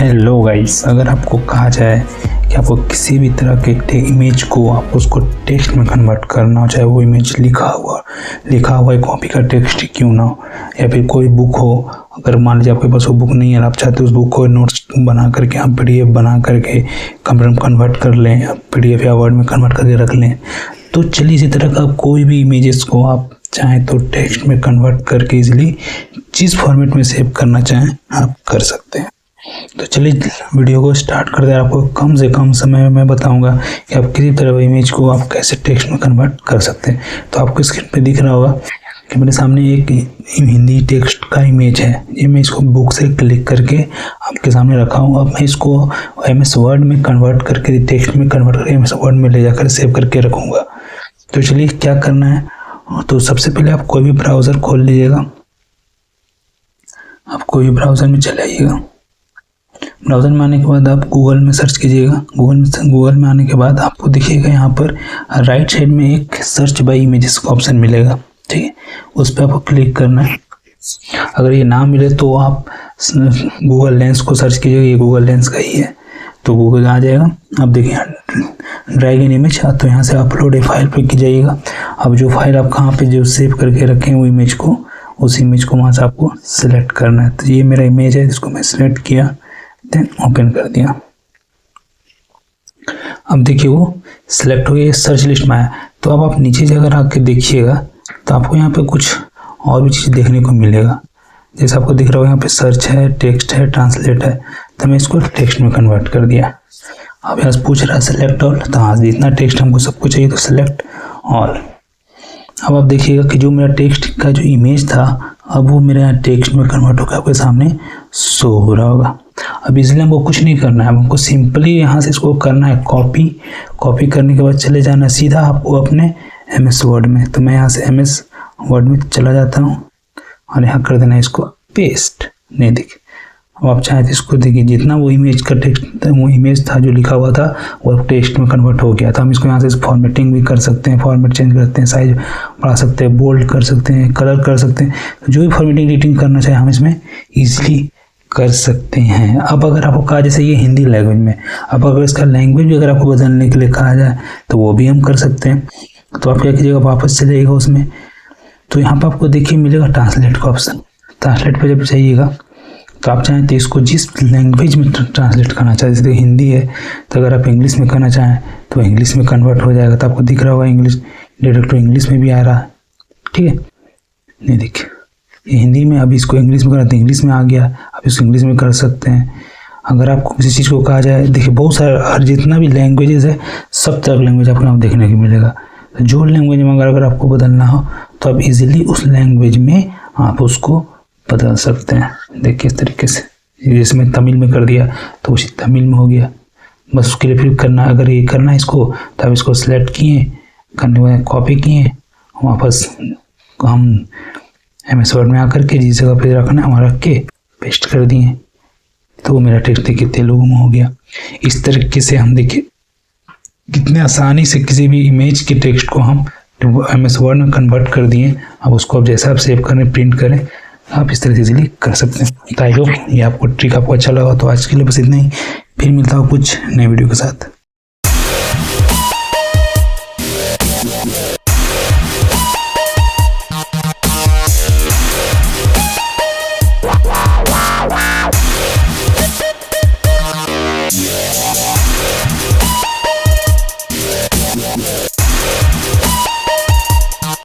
Hello guys, अगर आपको कहा जाए कि आपको किसी भी तरह के इमेज को आप उसको टेक्स्ट में कन्वर्ट करना हो, चाहे वो इमेज लिखा हुआ कॉपी का टेक्स्ट क्यों ना हो, या फिर कोई बुक हो, अगर मान लीजिए आपके पास वो बुक नहीं है, आप चाहते हो उस बुक को नोट्स बना करके आप PDF बना करके कंप्यूटर में कन्वर्ट कर लें, या PDF या वर्ड में कन्वर्ट करके रख लें, तो चलिए इसी तरह का कोई भी इमेजेस को आप चाहें तो टेक्स्ट में कन्वर्ट करके इजीली जिस फॉर्मेट में सेव करना चाहें आप कर सकते हैं। तो चलिए वीडियो को स्टार्ट करते हैं। आपको कम से कम समय में मैं बताऊंगा कि आप किसी तरह इमेज को आप कैसे टेक्स्ट में कन्वर्ट कर सकते हैं। तो आपको स्क्रीन पे दिख रहा होगा कि मेरे सामने एक हिंदी टेक्स्ट का इमेज है। ये मैं इसको बुक से क्लिक करके आपके सामने रखा हूँ। अब मैं इसको MS वर्ड में कन्वर्ट करके टेक्स्ट में कन्वर्ट करके MS वर्ड में ले जाकर सेव करके रखूँगा। तो चलिए क्या करना है, तो सबसे पहले आप कोई भी ब्राउज़र खोल लीजिएगा। आप कोई भी ब्राउज़र में चले आइएगा। ब्राउज़र में आने के बाद आप गूगल में सर्च कीजिएगा। गूगल में आने के बाद आपको दिखिएगा यहाँ पर राइट साइड में एक सर्च बाय इमेजेस का ऑप्शन मिलेगा, ठीक है। उस पर आपको क्लिक करना है। अगर ये ना मिले तो आप गूगल लेंस को सर्च कीजिएगा, ये गूगल लेंस का ही है तो गूगल आ जाएगा। अब देखिए ड्रैग इन इमेज, तो यहाँ से अपलोड ए फाइल पर की जाइएगा। अब जो फाइल आप कहाँ पे जो सेव करके रखें वो इमेज को, उस इमेज को वहाँ से आपको सिलेक्ट करना है। तो ये मेरा इमेज है, इसको मैं सिलेक्ट किया, देन ओपन कर दिया। अब देखिए वो सिलेक्ट हो गया, सर्च लिस्ट में आया। तो अब आप नीचे जाकर आके देखिएगा तो आपको यहाँ पे कुछ और भी चीज़ देखने को मिलेगा। जैसे आपको दिख रहा होगा यहाँ पे सर्च है, टेक्स्ट है, ट्रांसलेट है। तो मैं इसको टेक्स्ट में कन्वर्ट कर दिया। अब यहाँ से पूछ रहा है सिलेक्ट ऑल, तो हाँ जितना टेक्स्ट हमको सबको चाहिए तो सिलेक्ट ऑल। अब आप देखिएगा कि जो मेरा टेक्स्ट का जो इमेज था अब वो मेरे यहाँ टेक्स्ट में कन्वर्ट होकर आपके सामने शो हो रहा होगा। अब इसलिए हमको कुछ नहीं करना है, हमको सिंपली यहाँ से इसको करना है कॉपी करने के बाद चले जाना सीधा आपको अपने MS वर्ड में। तो मैं यहाँ से MS वर्ड में चला जाता हूँ और यहाँ कर देना इसको पेस्ट। नहीं देखिए, अब आप चाहें तो इसको देखिए जितना वो इमेज का टेक्स्ट वो इमेज था जो लिखा हुआ था वो टेक्स्ट में कन्वर्ट हो गया था। हम इसको यहाँ से फॉर्मेटिंग भी कर सकते हैं, फॉर्मेट चेंज करते हैं, साइज बढ़ा सकते हैं, बोल्ड कर सकते हैं, कलर कर सकते हैं। जो भी फॉर्मेटिंग एडिटिंग करना चाहे हम इसमें ईजिली कर सकते हैं। अब अगर आपको कहा जैसे ये हिंदी लैंग्वेज में, अब अगर इसका लैंग्वेज भी अगर आपको बदलने के लिए कहा जाए तो वो भी हम कर सकते हैं। तो आप क्या कीजिएगा, वापस चले जाइएगा उसमें। तो यहाँ पर आपको देखिए मिलेगा ट्रांसलेट का ऑप्शन। ट्रांसलेट पर जब जाइएगा तो आप चाहें तो इसको जिस लैंग्वेज में ट्रांसलेट करना चाहें, जैसे हिंदी है तो अगर आप इंग्लिश में करना चाहें तो इंग्लिश में कन्वर्ट हो जाएगा। तो आपको दिख रहा होगा इंग्लिश डायरेक्ट इंग्लिश में भी आ रहा है, ठीक है। नहीं देखिए ये हिंदी में, अभी इसको इंग्लिश में करना तो इंग्लिश में आ गया। आप इसको इंग्लिश में कर सकते हैं। अगर आपको किसी चीज़ को कहा जाए, देखिए बहुत सारा हर जितना भी लैंग्वेजेस है सब तरह का लैंग्वेज आपको देखने को मिलेगा। तो जो लैंग्वेज में अगर आपको बदलना हो तो आप इजीली उस लैंग्वेज में आप उसको बदल सकते हैं। देखिए इस तरीके से, जैसे मैं तमिल में कर दिया तो उसी तमिल में हो गया। बस उसके लिए फिर करना, अगर ये करना है इसको तो आप इसको सिलेक्ट किए, करने के बाद कॉपी किए, वापस हम MS वर्ड में आकर के जिस जगह पे रखना है वहाँ रख के पेस्ट कर दिए तो वो मेरा टेक्स्ट देखिए तेलुगु में हो गया। इस तरीके से हम देखिए कितने आसानी से किसी भी इमेज के टेक्स्ट को हम MS वर्ड में कन्वर्ट कर दिए। अब उसको आप जैसा आप सेव करें, प्रिंट करें, आप इस तरह से इजीली कर सकते हैं। तो आई होप ये आपको ट्रिक आपको अच्छा लगा। तो आज के लिए बस इतना ही, फिर मिलता हूँ कुछ नए वीडियो के साथ।